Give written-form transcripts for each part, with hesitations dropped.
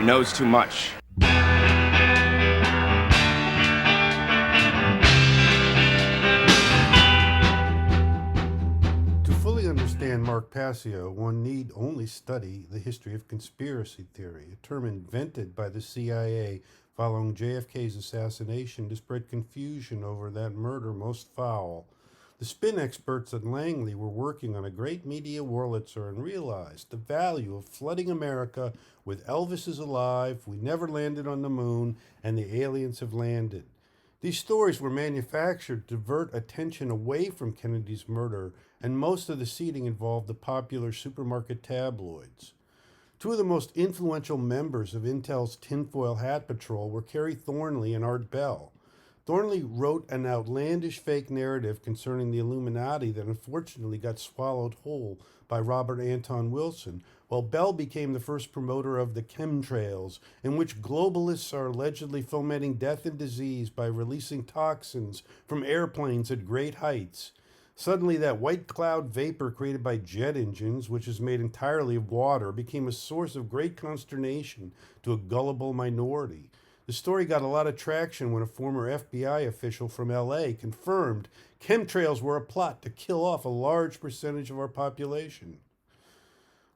He knows too much. To fully understand Mark Passio, one need only study the history of conspiracy theory, a term invented by the CIA following JFK's assassination to spread confusion over that murder most foul. The spin experts at Langley were working on a great media Wurlitzer and realized the value of flooding America with Elvis is alive, we never landed on the moon, and the aliens have landed. These stories were manufactured to divert attention away from Kennedy's murder, and most of the seeding involved the popular supermarket tabloids. Two of the most influential members of Intel's Tinfoil Hat Patrol were Kerry Thornley and Art Bell. Thornley wrote an outlandish fake narrative concerning the Illuminati that unfortunately got swallowed whole by Robert Anton Wilson, while Bell became the first promoter of the chemtrails, in which globalists are allegedly fomenting death and disease by releasing toxins from airplanes at great heights. Suddenly, that white cloud vapor created by jet engines, which is made entirely of water, became a source of great consternation to a gullible minority. The story got a lot of traction when a former FBI official from LA confirmed chemtrails were a plot to kill off a large percentage of our population.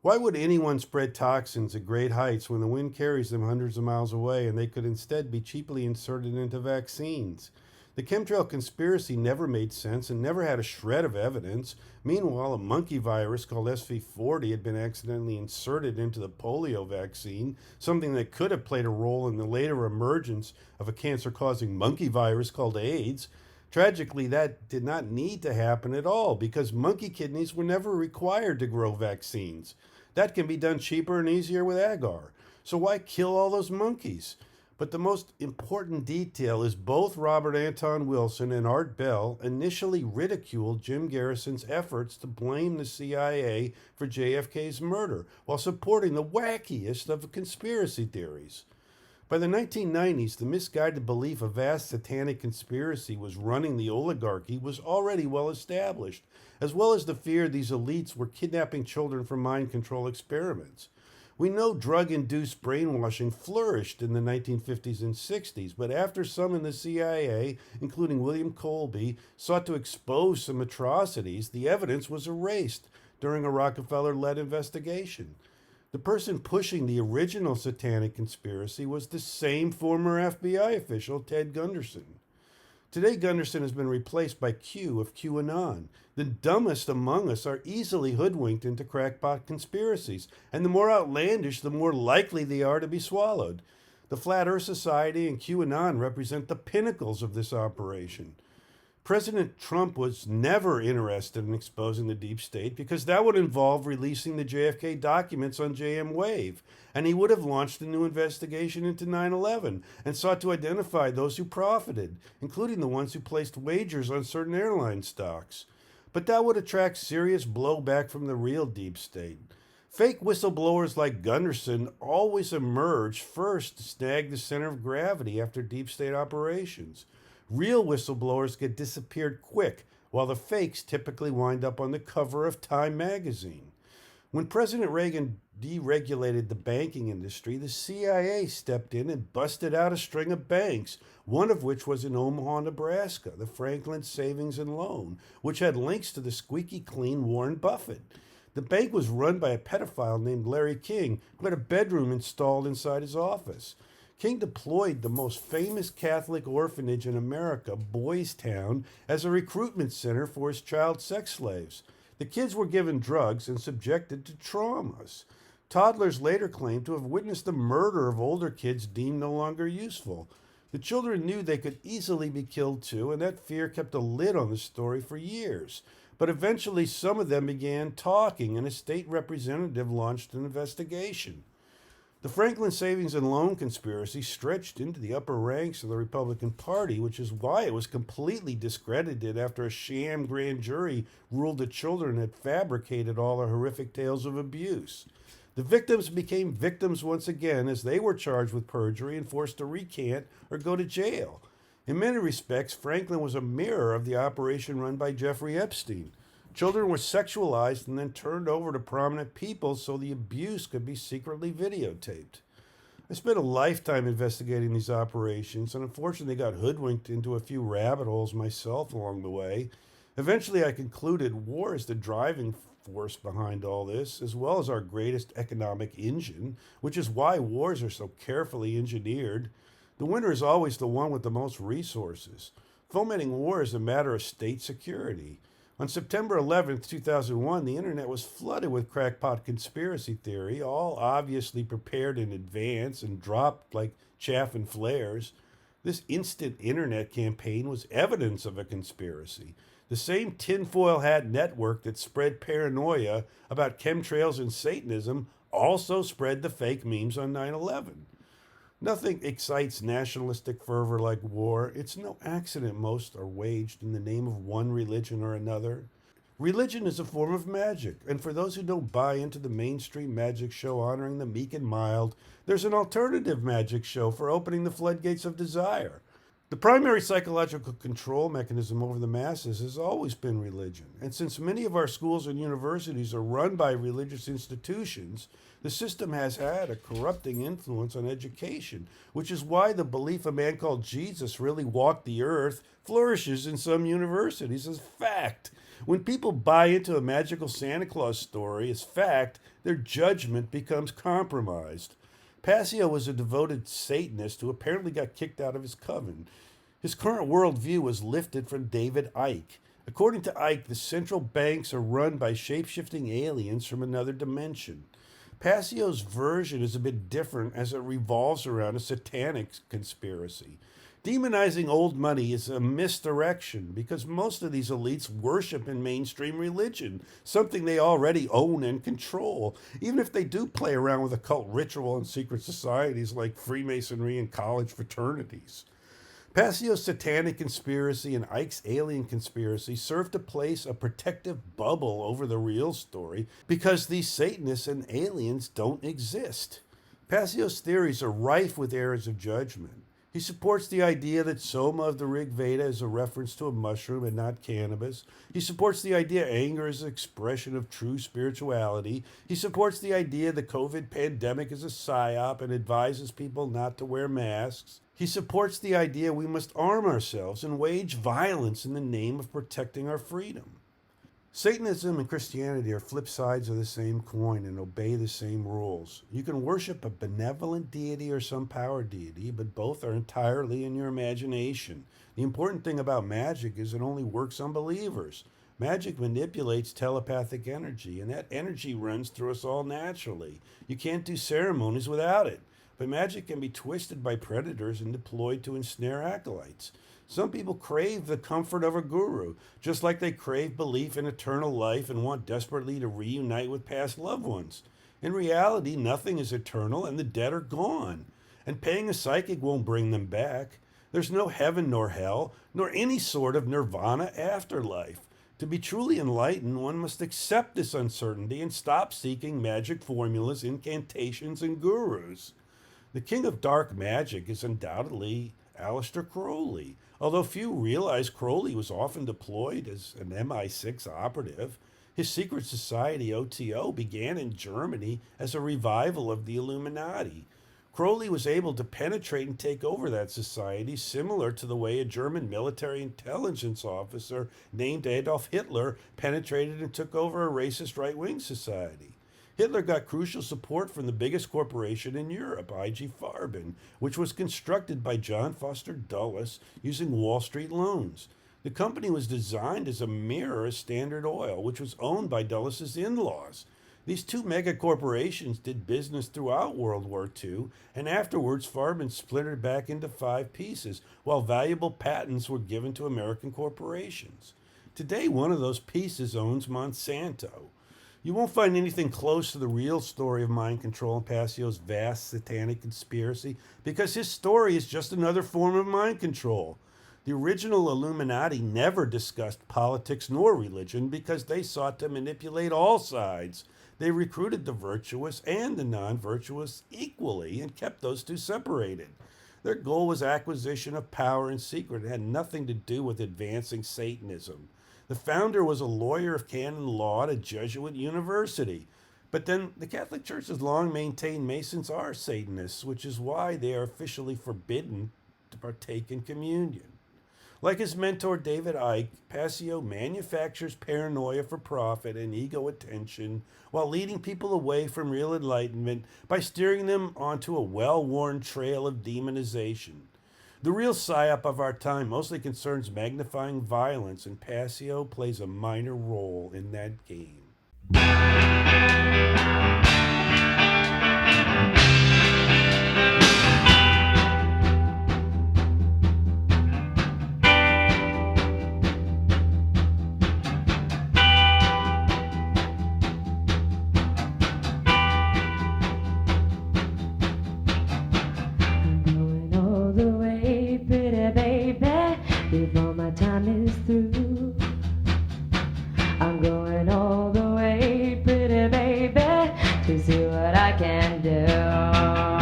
Why would anyone spread toxins at great heights when the wind carries them hundreds of miles away and they could instead be cheaply inserted into vaccines? The chemtrail conspiracy never made sense and never had a shred of evidence. Meanwhile, a monkey virus called SV40 had been accidentally inserted into the polio vaccine, something that could have played a role in the later emergence of a cancer-causing monkey virus called AIDS. Tragically, that did not need to happen at all because monkey kidneys were never required to grow vaccines. That can be done cheaper and easier with agar. So why kill all those monkeys? But the most important detail is both Robert Anton Wilson and Art Bell initially ridiculed Jim Garrison's efforts to blame the CIA for JFK's murder, while supporting the wackiest of conspiracy theories. By the 1990s, the misguided belief a vast satanic conspiracy was running the oligarchy was already well established, as well as the fear these elites were kidnapping children for mind control experiments. We know drug-induced brainwashing flourished in the 1950s and 60s, but after some in the CIA, including William Colby, sought to expose some atrocities, the evidence was erased during a Rockefeller-led investigation. The person pushing the original satanic conspiracy was the same former FBI official, Ted Gunderson. Today, Gunderson has been replaced by Q of QAnon. The dumbest among us are easily hoodwinked into crackpot conspiracies, and the more outlandish, the more likely they are to be swallowed. The Flat Earth Society and QAnon represent the pinnacles of this operation. President Trump was never interested in exposing the deep state because that would involve releasing the JFK documents on JM Wave, and he would have launched a new investigation into 9/11 and sought to identify those who profited, including the ones who placed wagers on certain airline stocks. But that would attract serious blowback from the real deep state. Fake whistleblowers like Gunderson always emerge first to snag the center of gravity after deep state operations. Real whistleblowers get disappeared quick, while the fakes typically wind up on the cover of Time magazine. When President Reagan deregulated the banking industry, the CIA stepped in and busted out a string of banks, one of which was in Omaha, Nebraska, the Franklin Savings and Loan, which had links to the squeaky clean Warren Buffett. The bank was run by a pedophile named Larry King, who had a bedroom installed inside his office. King deployed the most famous Catholic orphanage in America, Boys Town, as a recruitment center for his child sex slaves. The kids were given drugs and subjected to traumas. Toddlers later claimed to have witnessed the murder of older kids deemed no longer useful. The children knew they could easily be killed too, and that fear kept a lid on the story for years. But eventually some of them began talking, and a state representative launched an investigation. The Franklin Savings and Loan conspiracy stretched into the upper ranks of the Republican Party, which is why it was completely discredited after a sham grand jury ruled the children had fabricated all the horrific tales of abuse. The victims became victims once again as they were charged with perjury and forced to recant or go to jail. In many respects, Franklin was a mirror of the operation run by Jeffrey Epstein. Children were sexualized and then turned over to prominent people so the abuse could be secretly videotaped. I spent a lifetime investigating these operations, and unfortunately got hoodwinked into a few rabbit holes myself along the way. Eventually, I concluded war is the driving force behind all this, as well as our greatest economic engine, which is why wars are so carefully engineered. The winner is always the one with the most resources. Fomenting war is a matter of state security. On September 11th, 2001, the internet was flooded with crackpot conspiracy theory, all obviously prepared in advance and dropped like chaff and flares. This instant internet campaign was evidence of a conspiracy. The same tinfoil hat network that spread paranoia about chemtrails and Satanism also spread the fake memes on 9/11. Nothing excites nationalistic fervor like war. It's no accident most are waged in the name of one religion or another. Religion is a form of magic, and for those who don't buy into the mainstream magic show honoring the meek and mild, there's an alternative magic show for opening the floodgates of desire. The primary psychological control mechanism over the masses has always been religion. And since many of our schools and universities are run by religious institutions, the system has had a corrupting influence on education, which is why the belief a man called Jesus really walked the earth flourishes in some universities as fact. When people buy into a magical Santa Claus story as fact, their judgment becomes compromised. Passio was a devoted Satanist who apparently got kicked out of his coven. His current worldview was lifted from David Icke. According to Icke, the central banks are run by shape-shifting aliens from another dimension. Passio's version is a bit different as it revolves around a satanic conspiracy. Demonizing old money is a misdirection because most of these elites worship in mainstream religion, something they already own and control, even if they do play around with occult ritual and secret societies like Freemasonry and college fraternities. Passio's satanic conspiracy and Icke's alien conspiracy serve to place a protective bubble over the real story because these Satanists and aliens don't exist. Passio's theories are rife with errors of judgment. He supports the idea that Soma of the Rig Veda is a reference to a mushroom and not cannabis. He supports the idea anger is an expression of true spirituality. He supports the idea the COVID pandemic is a psyop and advises people not to wear masks. He supports the idea we must arm ourselves and wage violence in the name of protecting our freedom. Satanism and Christianity are flip sides of the same coin and obey the same rules. You can worship a benevolent deity or some power deity, but both are entirely in your imagination. The important thing about magic is it only works on believers. Magic manipulates telepathic energy, and that energy runs through us all naturally. You can't do ceremonies without it. But magic can be twisted by predators and deployed to ensnare acolytes. Some people crave the comfort of a guru, just like they crave belief in eternal life and want desperately to reunite with past loved ones. In reality, nothing is eternal and the dead are gone. And paying a psychic won't bring them back. There's no heaven nor hell, nor any sort of nirvana afterlife. To be truly enlightened, one must accept this uncertainty and stop seeking magic formulas, incantations, and gurus. The king of dark magic is undoubtedly Aleister Crowley, although few realize Crowley was often deployed as an MI6 operative. His secret society, OTO, began in Germany as a revival of the Illuminati. Crowley was able to penetrate and take over that society, similar to the way a German military intelligence officer named Adolf Hitler penetrated and took over a racist right-wing society. Hitler got crucial support from the biggest corporation in Europe, IG Farben, which was constructed by John Foster Dulles using Wall Street loans. The company was designed as a mirror of Standard Oil, which was owned by Dulles' in-laws. These two mega corporations did business throughout World War II, and afterwards Farben splintered back into 5 pieces, while valuable patents were given to American corporations. Today, one of those pieces owns Monsanto. You won't find anything close to the real story of mind control in Passio's vast satanic conspiracy because his story is just another form of mind control. The original Illuminati never discussed politics nor religion because they sought to manipulate all sides. They recruited the virtuous and the non-virtuous equally and kept those two separated. Their goal was acquisition of power in secret. It had nothing to do with advancing Satanism. The founder was a lawyer of canon law at a Jesuit university. But then the Catholic Church has long maintained Masons are Satanists, which is why they are officially forbidden to partake in communion. Like his mentor David Icke, Passio manufactures paranoia for profit and ego attention while leading people away from real enlightenment by steering them onto a well-worn trail of demonization. The real psyop of our time mostly concerns magnifying violence, and Passio plays a minor role in that game. Before my time is through, I'm going all the way, pretty baby, to see what I can do.